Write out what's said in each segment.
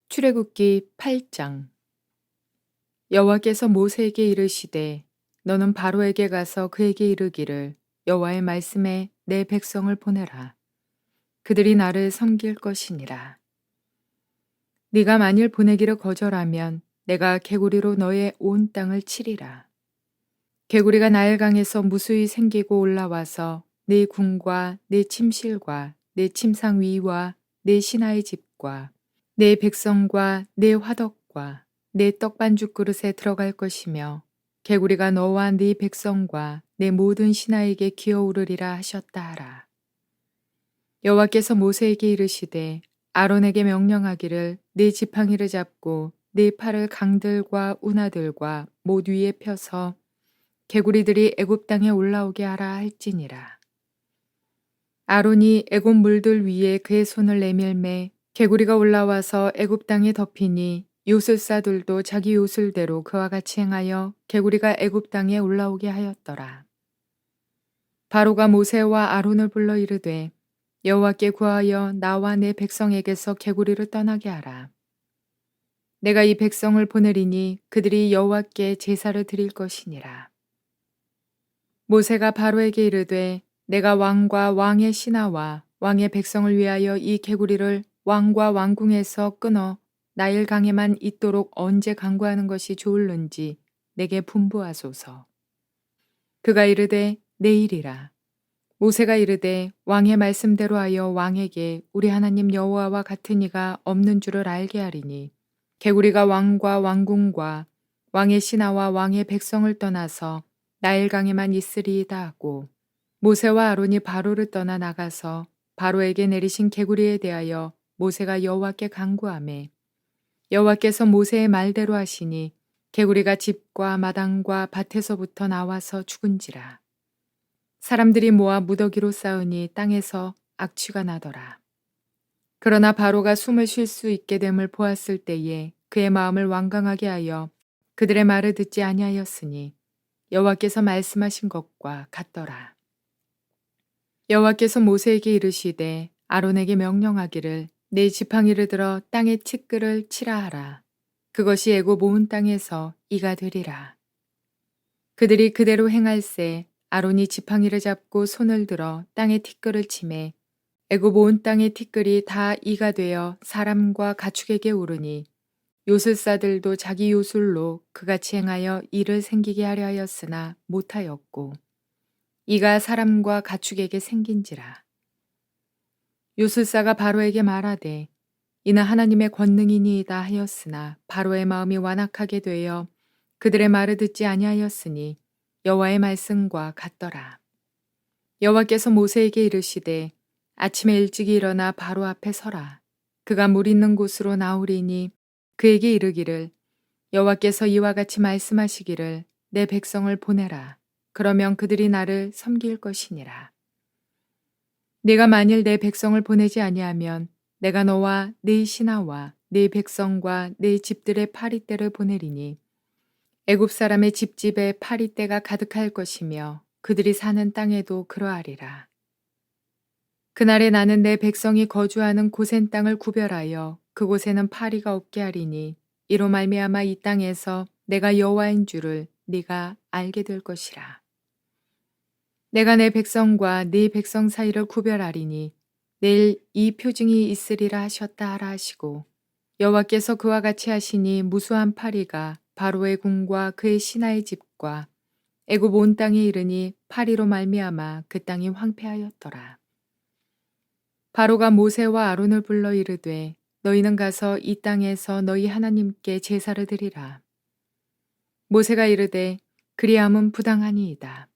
출애굽기 8장. 여호와께서 모세에게 이르시되 너는 바로에게 가서 그에게 이르기를 여호와의 말씀에 내 백성을 보내라. 그들이 나를 섬길 것이니라. 네가 만일 보내기를 거절하면 내가 개구리로 너의 온 땅을 치리라. 개구리가 나일강에서 무수히 생기고 올라와서 네 궁과 네 침실과 네 침상 위와 네 신하의 집과 내 백성과 내 화덕과 내 떡반죽 그릇에 들어갈 것이며 개구리가 너와 네 백성과 내 모든 신하에게 기어오르리라 하셨다 하라. 여호와께서 모세에게 이르시되 아론에게 명령하기를 네 지팡이를 잡고 네 팔을 강들과 운하들과 못 위에 펴서 개구리들이 애굽 땅에 올라오게 하라 할지니라. 아론이 애굽 물들 위에 그의 손을 내밀매 개구리가 올라와서 애굽 땅에 덮이니 요술사들도 자기 요술대로 그와 같이 행하여 개구리가 애굽 땅에 올라오게 하였더라. 바로가 모세와 아론을 불러 이르되 여호와께 구하여 나와 내 백성에게서 개구리를 떠나게 하라. 내가 이 백성을 보내리니 그들이 여호와께 제사를 드릴 것이니라. 모세가 바로에게 이르되 내가 왕과 왕의 신하와 왕의 백성을 위하여 이 개구리를 왕과 왕궁에서 끊어 나일강에만 있도록 언제 강구하는 것이 좋을는지 내게 분부하소서. 그가 이르되 내일이라. 모세가 이르되 왕의 말씀대로 하여 왕에게 우리 하나님 여호와와 같은 이가 없는 줄을 알게 하리니 개구리가 왕과 왕궁과 왕의 신하와 왕의 백성을 떠나서 나일강에만 있으리이다 하고 모세와 아론이 바로를 떠나 나가서 바로에게 내리신 개구리에 대하여 모세가 여호와께 간구하매 여호와께서 모세의 말대로 하시니 개구리가 집과 마당과 밭에서부터 나와서 죽은지라. 사람들이 모아 무더기로 쌓으니 땅에서 악취가 나더라. 그러나 바로가 숨을 쉴 수 있게 됨을 보았을 때에 그의 마음을 완강하게 하여 그들의 말을 듣지 아니하였으니 여호와께서 말씀하신 것과 같더라. 여호와께서 모세에게 이르시되 아론에게 명령하기를 내 지팡이를 들어 땅에 티끌을 치라 하라. 그것이 애굽 온 땅에서 이가 되리라. 그들이 그대로 행할세 아론이 지팡이를 잡고 손을 들어 땅에 티끌을 치매 애굽 온 땅의 티끌이 다 이가 되어 사람과 가축에게 오르니 요술사들도 자기 요술로 그같이 행하여 이를 생기게 하려 하였으나 못하였고 이가 사람과 가축에게 생긴지라. 요술사가 바로에게 말하되 이는 하나님의 권능이니이다 하였으나 바로의 마음이 완악하게 되어 그들의 말을 듣지 아니하였으니 여호와의 말씀과 같더라. 여호와께서 모세에게 이르시되 아침에 일찍이 일어나 바로 앞에 서라. 그가 물 있는 곳으로 나오리니 그에게 이르기를 여호와께서 이와 같이 말씀하시기를 내 백성을 보내라. 그러면 그들이 나를 섬길 것이니라. 네가 만일 내 백성을 보내지 아니하면 내가 너와 네 신하와 네 백성과 네 집들의 파리떼를 보내리니 애굽 사람의 집집에 파리떼가 가득할 것이며 그들이 사는 땅에도 그러하리라. 그날에 나는 내 백성이 거주하는 고센 땅을 구별하여 그곳에는 파리가 없게 하리니 이로 말미암아 이 땅에서 내가 여호와인 줄을 네가 알게 될 것이라. 내가 내 백성과 네 백성 사이를 구별하리니 내일 이 표징이 있으리라 하셨다 하라 하시고 여호와께서 그와 같이 하시니 무수한 파리가 바로의 궁과 그의 신하의 집과 애굽 온 땅에 이르니 파리로 말미암아 그 땅이 황폐하였더라. 바로가 모세와 아론을 불러 이르되 너희는 가서 이 땅에서 너희 하나님께 제사를 드리라. 모세가 이르되 그리함은 부당하니이다.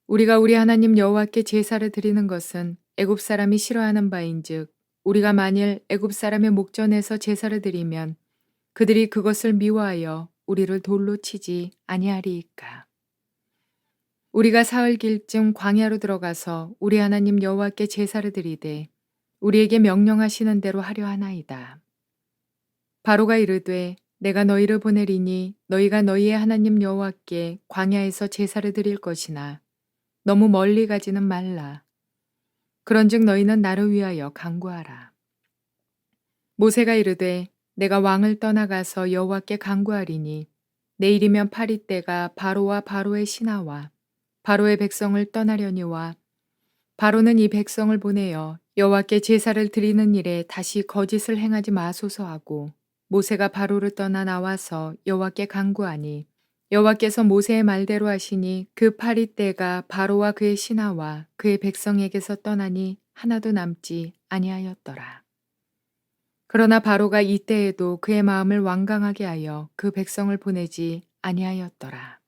우리가 우리 하나님 여호와께 제사를 드리는 것은 애굽 사람이 싫어하는 바인즉 우리가 만일 애굽 사람의 목전에서 제사를 드리면 그들이 그것을 미워하여 우리를 돌로 치지 아니하리이까. 우리가 사흘길쯤 광야로 들어가서 우리 하나님 여호와께 제사를 드리되 우리에게 명령하시는 대로 하려 하나이다. 바로가 이르되 내가 너희를 보내리니 너희가 너희의 하나님 여호와께 광야에서 제사를 드릴 것이나 너무 멀리 가지는 말라. 그런즉 너희는 나를 위하여 간구하라. 모세가 이르되 내가 왕을 떠나가서 여호와께 간구하리니 내일이면 파리떼가 바로와 바로의 신하와 바로의 백성을 떠나려니와 바로는 이 백성을 보내어 여호와께 제사를 드리는 일에 다시 거짓을 행하지 마소서 하고 모세가 바로를 떠나 나와서 여호와께 간구하니 여호와께서 모세의 말대로 하시니 그 파리떼가 바로와 그의 신하와 그의 백성에게서 떠나니 하나도 남지 아니하였더라. 그러나 바로가 이때에도 그의 마음을 완강하게 하여 그 백성을 보내지 아니하였더라.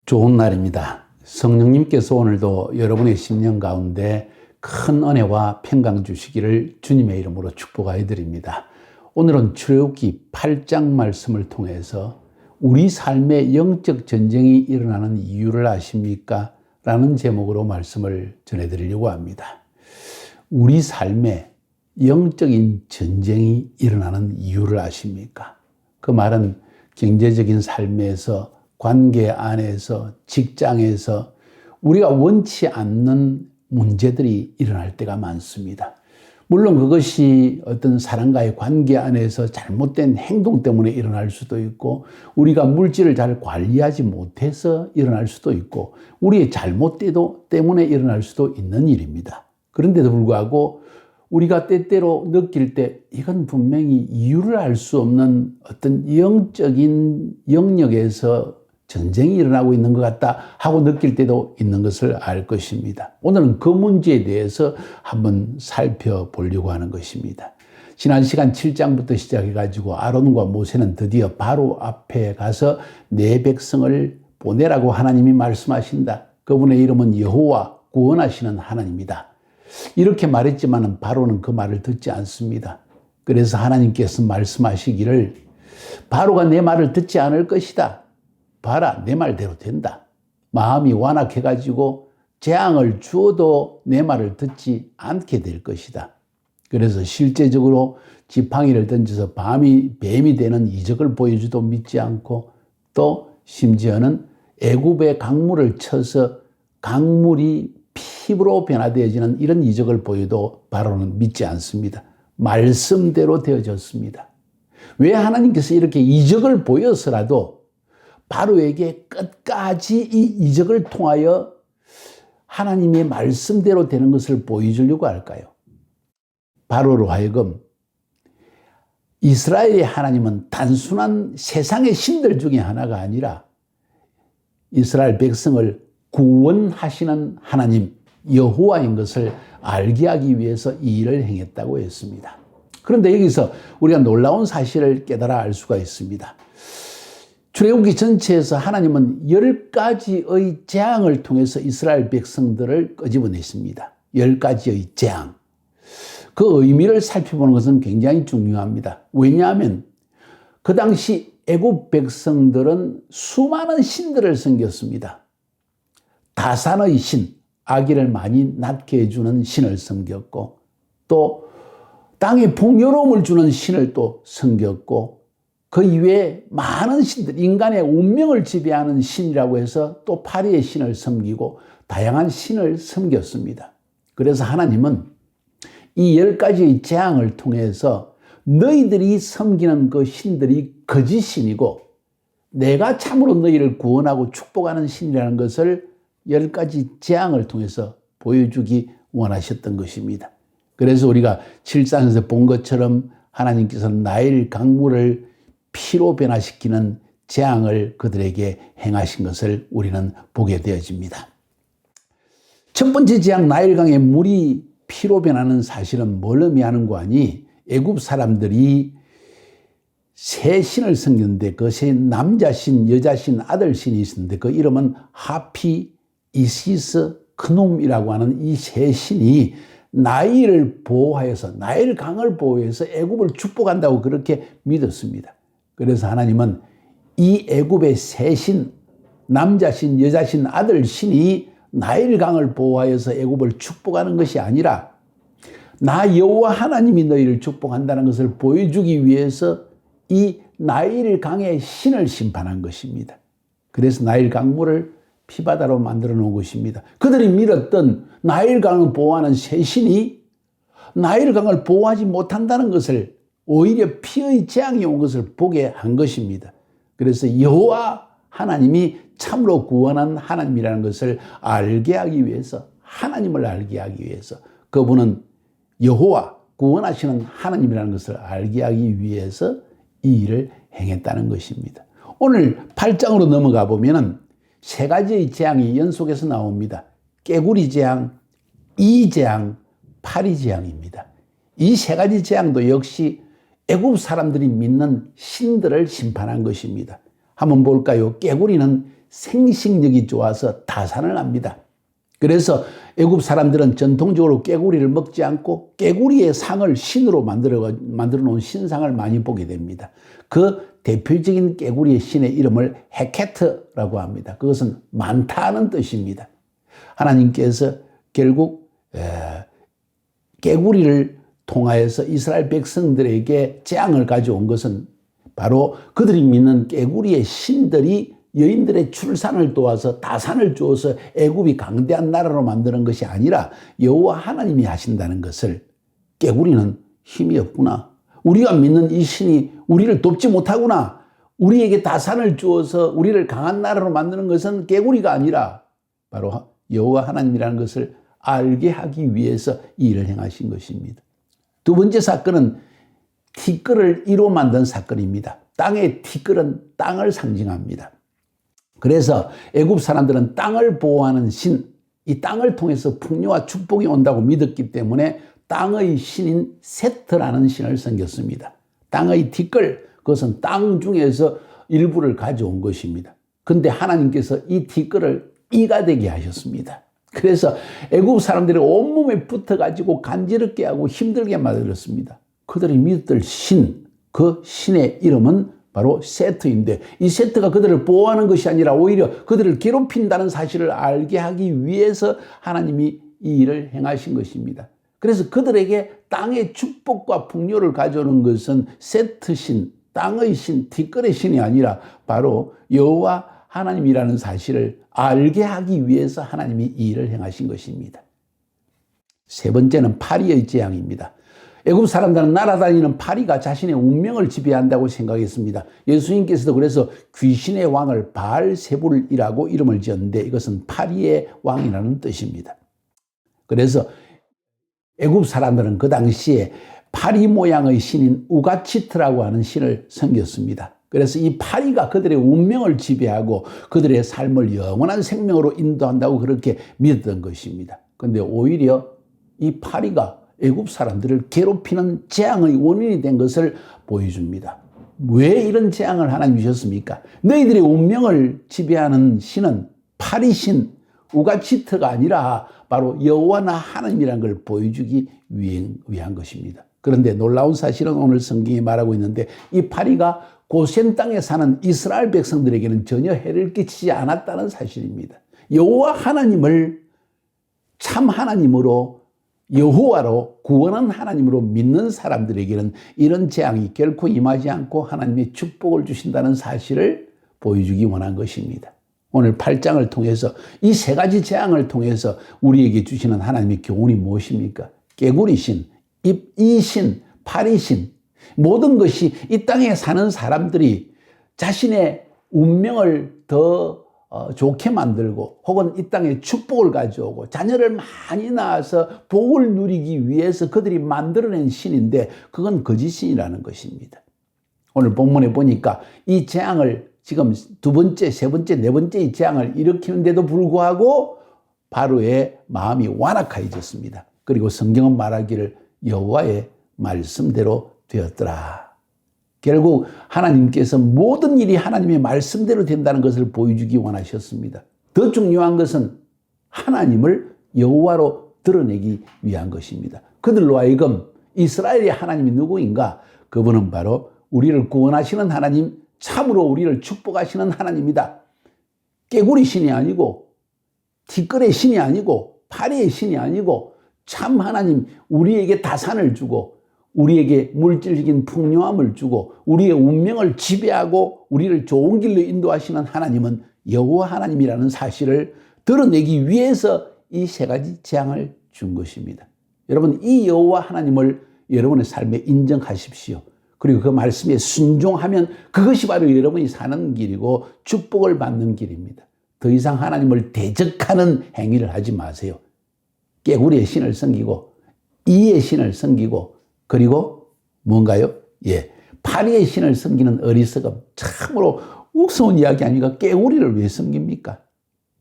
좋은 날입니다. 성령님께서 오늘도 여러분의 심령 가운데 큰 은혜와 평강 주시기를 주님의 이름으로 축복하여 드립니다. 오늘은 출애굽기 8장 말씀을 통해서 우리 삶에 영적 전쟁이 일어나는 이유를 아십니까? 라는 제목으로 말씀을 전해드리려고 합니다. 우리 삶에 영적인 전쟁이 일어나는 이유를 아십니까? 그 말은 경제적인 삶에서, 관계 안에서, 직장에서 우리가 원치 않는 문제들이 일어날 때가 많습니다. 물론 그것이 어떤 사람과의 관계 안에서 잘못된 행동 때문에 일어날 수도 있고, 우리가 물질을 잘 관리하지 못해서 일어날 수도 있고, 우리의 잘못 때문에 일어날 수도 있는 일입니다. 그런데도 불구하고 우리가 때때로 느낄 때 이건 분명히 이유를 알 수 없는 어떤 영적인 영역에서 전쟁이 일어나고 있는 것 같다 하고 느낄 때도 있는 것을 알 것입니다. 오늘은 그 문제에 대해서 한번 살펴보려고 하는 것입니다. 지난 시간 7장부터 시작해가지고 아론과 모세는 드디어 바로 앞에 가서 내 백성을 보내라고 하나님이 말씀하신다. 그분의 이름은 여호와, 구원하시는 하나님이다. 이렇게 말했지만 바로는 그 말을 듣지 않습니다. 그래서 하나님께서 말씀하시기를 바로가 내 말을 듣지 않을 것이다. 봐라, 내 말대로 된다. 마음이 완악해가지고 재앙을 주어도 내 말을 듣지 않게 될 것이다. 그래서 실제적으로 지팡이를 던져서 뱀이 되는 이적을 보여주도 믿지 않고, 또 심지어는 애굽의 강물을 쳐서 강물이 피부로 변화되어지는 이런 이적을 보여도 바로는 믿지 않습니다. 말씀대로 되어졌습니다. 왜 하나님께서 이렇게 이적을 보여서라도 바로에게 끝까지 이 이적을 통하여 하나님의 말씀대로 되는 것을 보여주려고 할까요? 바로로 하여금 이스라엘의 하나님은 단순한 세상의 신들 중에 하나가 아니라 이스라엘 백성을 구원하시는 하나님 여호와인 것을 알게 하기 위해서 이 일을 행했다고 했습니다. 그런데 여기서 우리가 놀라운 사실을 깨달아 알 수가 있습니다. 출애굽기 전체에서 하나님은 10가지의 재앙을 통해서 이스라엘 백성들을 끄집어냈습니다. 10가지의 재앙. 그 의미를 살펴보는 것은 굉장히 중요합니다. 왜냐하면 그 당시 애굽 백성들은 수많은 신들을 섬겼습니다. 다산의 신, 아기를 많이 낳게 해주는 신을 섬겼고, 또 땅에 풍요로움을 주는 신을 또 섬겼고, 그 이외에 많은 신들, 인간의 운명을 지배하는 신이라고 해서 또 파리의 신을 섬기고 다양한 신을 섬겼습니다. 그래서 하나님은 이 10가지의 재앙을 통해서 너희들이 섬기는 그 신들이 거짓신이고 내가 참으로 너희를 구원하고 축복하는 신이라는 것을 10가지 재앙을 통해서 보여주기 원하셨던 것입니다. 그래서 우리가 7장에서 본 것처럼 하나님께서는 나일 강물을 피로 변화시키는 재앙을 그들에게 행하신 것을 우리는 보게 되어집니다. 첫 번째 재앙 나일강의 물이 피로 변하는 사실은 뭘 의미하는 거 아니? 애굽 사람들이 세 신을 섬겼는데 그 세 남자신, 여자신, 아들신이 있었는데 그 이름은 하피, 이시스, 크놈이라고 하는 이 세 신이 나일을 보호하여서 나일강을 보호해서 애굽을 축복한다고 그렇게 믿었습니다. 그래서 하나님은 이 애굽의 세 신, 남자신, 여자신, 아들신이 나일강을 보호하여서 애굽을 축복하는 것이 아니라 나 여호와 하나님이 너희를 축복한다는 것을 보여주기 위해서 이 나일강의 신을 심판한 것입니다. 그래서 나일강물을 피바다로 만들어 놓은 것입니다. 그들이 믿었던 나일강을 보호하는 새 신이 나일을 강을 보호하지 못한다는 것을, 오히려 피의 재앙이 온 것을 보게 한 것입니다. 그래서 여호와 하나님이 참으로 구원한 하나님이라는 것을 알게 하기 위해서, 하나님을 알게 하기 위해서, 그분은 여호와 구원하시는 하나님이라는 것을 알게 하기 위해서 이 일을 행했다는 것입니다. 오늘 8장으로 넘어가 보면은 세 가지의 재앙이 연속해서 나옵니다. 깨구리 재앙, 이 재앙, 파리 재앙입니다. 이 세 가지 재앙도 역시 애굽 사람들이 믿는 신들을 심판한 것입니다. 한번 볼까요? 깨구리는 생식력이 좋아서 다산을 합니다. 그래서 애굽 사람들은 전통적으로 깨구리를 먹지 않고 깨구리의 상을 신으로 만들어 놓은 신상을 많이 보게 됩니다. 그 대표적인 깨구리의 신의 이름을 헤케트라고 합니다. 그것은 많다는 뜻입니다. 하나님께서 결국 깨구리를 통하여서 이스라엘 백성들에게 재앙을 가져온 것은 바로 그들이 믿는 깨구리의 신들이 여인들의 출산을 도와서 다산을 주어서 애굽이 강대한 나라로 만드는 것이 아니라 여호와 하나님이 하신다는 것을, 깨구리는 힘이 없구나, 우리가 믿는 이 신이 우리를 돕지 못하구나, 우리에게 다산을 주어서 우리를 강한 나라로 만드는 것은 깨구리가 아니라 바로 여호와 하나님이라는 것을 알게 하기 위해서 이 일을 행하신 것입니다. 두 번째 사건은 티끌을 이로 만든 사건입니다. 땅의 티끌은 땅을 상징합니다. 그래서 애굽 사람들은 땅을 보호하는 신, 이 땅을 통해서 풍요와 축복이 온다고 믿었기 때문에 땅의 신인 세트라는 신을 섬겼습니다. 땅의 티끌, 그것은 땅 중에서 일부를 가져온 것입니다. 그런데 하나님께서 이 티끌을 이가 되게 하셨습니다. 그래서 애굽 사람들이 온몸에 붙어가지고 간지럽게 하고 힘들게 만들었습니다. 그들이 믿었던 신, 그 신의 이름은 바로 세트인데, 이 세트가 그들을 보호하는 것이 아니라 오히려 그들을 괴롭힌다는 사실을 알게 하기 위해서 하나님이 이 일을 행하신 것입니다. 그래서 그들에게 땅의 축복과 풍요를 가져오는 것은 세트신, 땅의 신, 티끌의 신이 아니라 바로 여호와 하나님이라는 사실을 알게 하기 위해서 하나님이 이 일을 행하신 것입니다. 세 번째는 파리의 재앙입니다. 애굽 사람들은 날아다니는 파리가 자신의 운명을 지배한다고 생각했습니다. 예수님께서도 그래서 귀신의 왕을 바알세불이라고 이름을 지었는데 이것은 파리의 왕이라는 뜻입니다. 그래서 애굽 사람들은 그 당시에 파리 모양의 신인 우가치트라고 하는 신을 섬겼습니다. 그래서 이 파리가 그들의 운명을 지배하고 그들의 삶을 영원한 생명으로 인도한다고 그렇게 믿었던 것입니다. 그런데 오히려 이 파리가 애굽 사람들을 괴롭히는 재앙의 원인이 된 것을 보여줍니다. 왜 이런 재앙을 하나님 주셨습니까? 너희들의 운명을 지배하는 신은 파리신 우가치트가 아니라 바로 여호와나 하나님이라는 걸 보여주기 위한 것입니다. 그런데 놀라운 사실은 오늘 성경이 말하고 있는데 이 파리가 고센 땅에 사는 이스라엘 백성들에게는 전혀 해를 끼치지 않았다는 사실입니다. 여호와 하나님을 참 하나님으로, 여호와로, 구원한 하나님으로 믿는 사람들에게는 이런 재앙이 결코 임하지 않고 하나님의 축복을 주신다는 사실을 보여주기 원한 것입니다. 오늘 8장을 통해서 이 세 가지 재앙을 통해서 우리에게 주시는 하나님의 교훈이 무엇입니까? 깨구리신, 이신, 파리신, 모든 것이 이 땅에 사는 사람들이 자신의 운명을 더 좋게 만들고 혹은 이 땅에 축복을 가져오고 자녀를 많이 낳아서 복을 누리기 위해서 그들이 만들어낸 신인데 그건 거짓신이라는 것입니다. 오늘 본문에 보니까 이 재앙을 지금 두 번째, 세 번째, 네 번째의 재앙을 일으키는데도 불구하고 바로의 마음이 완악해졌습니다. 그리고 성경은 말하기를 여호와의 말씀대로 되었더라. 결국 하나님께서 모든 일이 하나님의 말씀대로 된다는 것을 보여주기 원하셨습니다. 더 중요한 것은 하나님을 여호와로 드러내기 위한 것입니다. 그들로 하여금 이스라엘의 하나님이 누구인가? 그분은 바로 우리를 구원하시는 하나님, 참으로 우리를 축복하시는 하나님이다. 깨구리 신이 아니고 티끌의 신이 아니고 파리의 신이 아니고 참 하나님, 우리에게 다산을 주고 우리에게 물질적인 풍요함을 주고 우리의 운명을 지배하고 우리를 좋은 길로 인도하시는 하나님은 여호와 하나님이라는 사실을 드러내기 위해서 이 세 가지 재앙을 준 것입니다. 여러분, 이 여호와 하나님을 여러분의 삶에 인정하십시오. 그리고 그 말씀에 순종하면 그것이 바로 여러분이 사는 길이고 축복을 받는 길입니다. 더 이상 하나님을 대적하는 행위를 하지 마세요. 깨구리의 신을 섬기고 이의 신을 섬기고 그리고 뭔가요? 파리의 신을 섬기는 어리석음. 참으로 우스운 이야기 아닙니까? 깨구리를 왜 섬깁니까?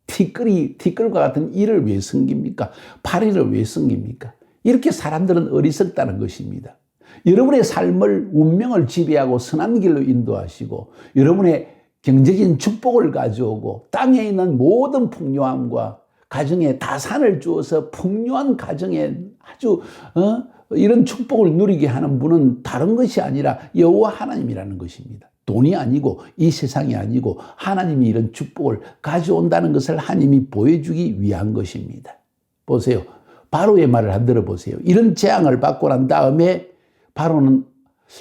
티끌과 같은 이를 왜 섬깁니까? 파리를 왜 섬깁니까? 이렇게 사람들은 어리석다는 것입니다. 여러분의 삶을, 운명을 지배하고 선한 길로 인도하시고 여러분의 경제적인 축복을 가져오고 땅에 있는 모든 풍요함과 가정에 다산을 주어서 풍요한 가정에 아주 이런 축복을 누리게 하는 분은 다른 것이 아니라 여호와 하나님이라는 것입니다. 돈이 아니고 이 세상이 아니고 하나님이 이런 축복을 가져온다는 것을 하나님이 보여주기 위한 것입니다. 보세요. 바로의 말을 한번 들어보세요. 이런 재앙을 받고 난 다음에 바로는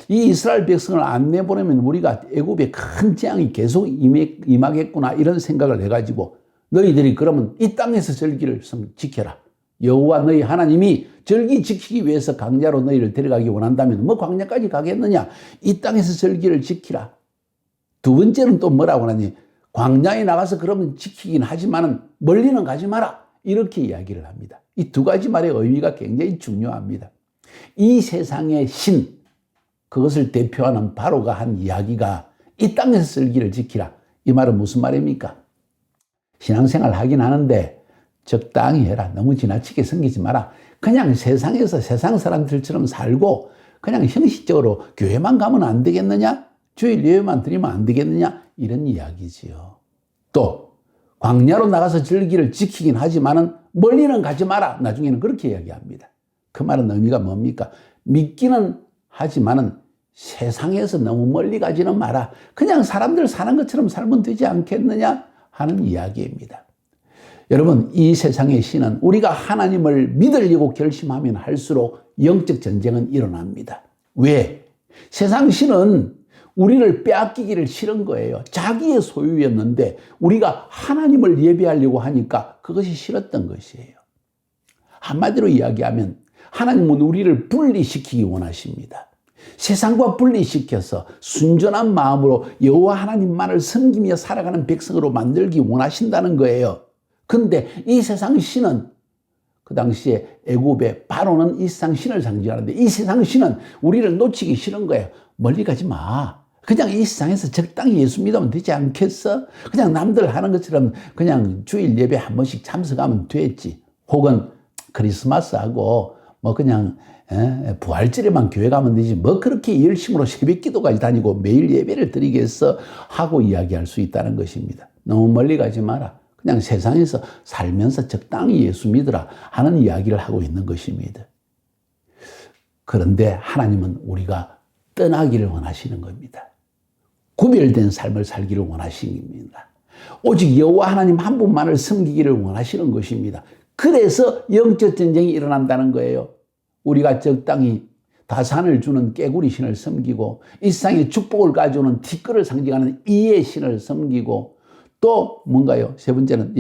이 이스라엘 백성을 안 내보내면 우리가 애굽에 큰 재앙이 계속 임하겠구나 이런 생각을 해가지고 너희들이 그러면 이 땅에서 절기를 지켜라. 여호와 너희 하나님이 절기 지키기 위해서 광야로 너희를 데려가기 원한다면 뭐 광야까지 가겠느냐. 이 땅에서 절기를 지키라. 두 번째는 또 뭐라고 하니 광야에 나가서 그러면 지키긴 하지만은 멀리는 가지 마라. 이렇게 이야기를 합니다. 이 두 가지 말의 의미가 굉장히 중요합니다. 이 세상의 신, 그것을 대표하는 바로가 한 이야기가 이 땅에서 절기를 지키라. 이 말은 무슨 말입니까? 신앙생활 하긴 하는데 적당히 해라. 너무 지나치게 섬기지 마라. 그냥 세상에서 세상 사람들처럼 살고 그냥 형식적으로 교회만 가면 안 되겠느냐? 주일 예배만 드리면 안 되겠느냐? 이런 이야기지요. 또 광야로 나가서 절기를 지키긴 하지만은 멀리는 가지 마라. 나중에는 그렇게 이야기합니다. 그 말은 의미가 뭡니까? 믿기는 하지만은 세상에서 너무 멀리 가지는 마라. 그냥 사람들 사는 것처럼 살면 되지 않겠느냐 하는 이야기입니다. 여러분, 이 세상의 신은 우리가 하나님을 믿으려고 결심하면 할수록 영적 전쟁은 일어납니다. 왜? 세상 신은 우리를 빼앗기기를 싫은 거예요. 자기의 소유였는데 우리가 하나님을 예배하려고 하니까 그것이 싫었던 것이에요. 한마디로 이야기하면 하나님은 우리를 분리시키기 원하십니다. 세상과 분리시켜서 순전한 마음으로 여호와 하나님만을 섬기며 살아가는 백성으로 만들기 원하신다는 거예요. 근데 이 세상 신은 그 당시에 애굽의 바로는 이 세상 신을 상징하는데 이 세상 신은 우리를 놓치기 싫은 거예요. 멀리 가지 마. 그냥 이 세상에서 적당히 예수 믿으면 되지 않겠어? 그냥 남들 하는 것처럼 그냥 주일 예배 한 번씩 참석하면 됐지. 혹은 크리스마스하고 뭐 그냥 부활절에만 교회 가면 되지. 뭐 그렇게 열심으로 새벽 기도까지 다니고 매일 예배를 드리겠어? 하고 이야기할 수 있다는 것입니다. 너무 멀리 가지 마라. 그냥 세상에서 살면서 적당히 예수 믿으라 하는 이야기를 하고 있는 것입니다. 그런데 하나님은 우리가 떠나기를 원하시는 겁니다. 구별된 삶을 살기를 원하십니다. 오직 여호와 하나님 한 분만을 섬기기를 원하시는 것입니다. 그래서 영적 전쟁이 일어난다는 거예요. 우리가 적당히 다산을 주는 깨구리 신을 섬기고 이 세상에 축복을 가져오는 티끌을 상징하는 이의 신을 섬기고 또 뭔가요? 세 번째는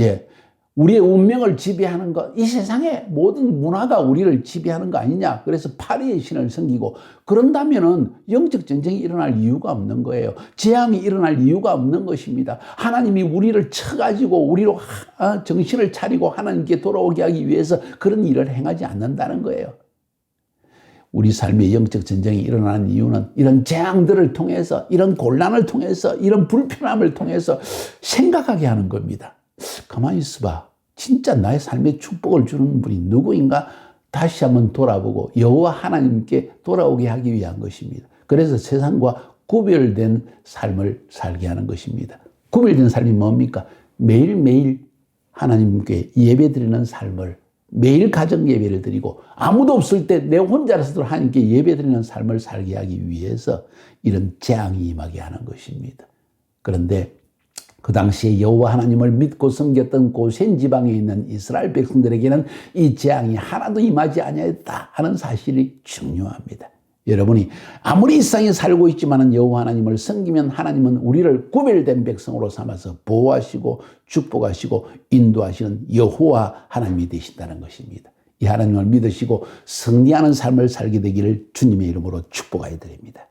우리의 운명을 지배하는 것, 이 세상의 모든 문화가 우리를 지배하는 거 아니냐. 그래서 파리의 신을 섬기고 그런다면은 영적 전쟁이 일어날 이유가 없는 거예요. 재앙이 일어날 이유가 없는 것입니다. 하나님이 우리를 쳐가지고 우리로 정신을 차리고 하나님께 돌아오게 하기 위해서 그런 일을 행하지 않는다는 거예요. 우리 삶의 영적 전쟁이 일어나는 이유는 이런 재앙들을 통해서, 이런 곤란을 통해서, 이런 불편함을 통해서 생각하게 하는 겁니다. 가만히 있어봐. 진짜 나의 삶에 축복을 주는 분이 누구인가? 다시 한번 돌아보고 여호와 하나님께 돌아오게 하기 위한 것입니다. 그래서 세상과 구별된 삶을 살게 하는 것입니다. 구별된 삶이 뭡니까? 매일매일 하나님께 예배드리는 삶을, 매일 가정 예배를 드리고 아무도 없을 때 내 혼자서도 하나님께 예배드리는 삶을 살게 하기 위해서 이런 재앙이 임하게 하는 것입니다. 그런데 그 당시에 여호와 하나님을 믿고 섬겼던 고센 지방에 있는 이스라엘 백성들에게는 이 재앙이 하나도 임하지 아니하였다 하는 사실이 중요합니다. 여러분이 아무리 이 세상에 살고 있지만 여호와 하나님을 섬기면 하나님은 우리를 구별된 백성으로 삼아서 보호하시고 축복하시고 인도하시는 여호와 하나님이 되신다는 것입니다. 이 하나님을 믿으시고 승리하는 삶을 살게 되기를 주님의 이름으로 축복하여 드립니다.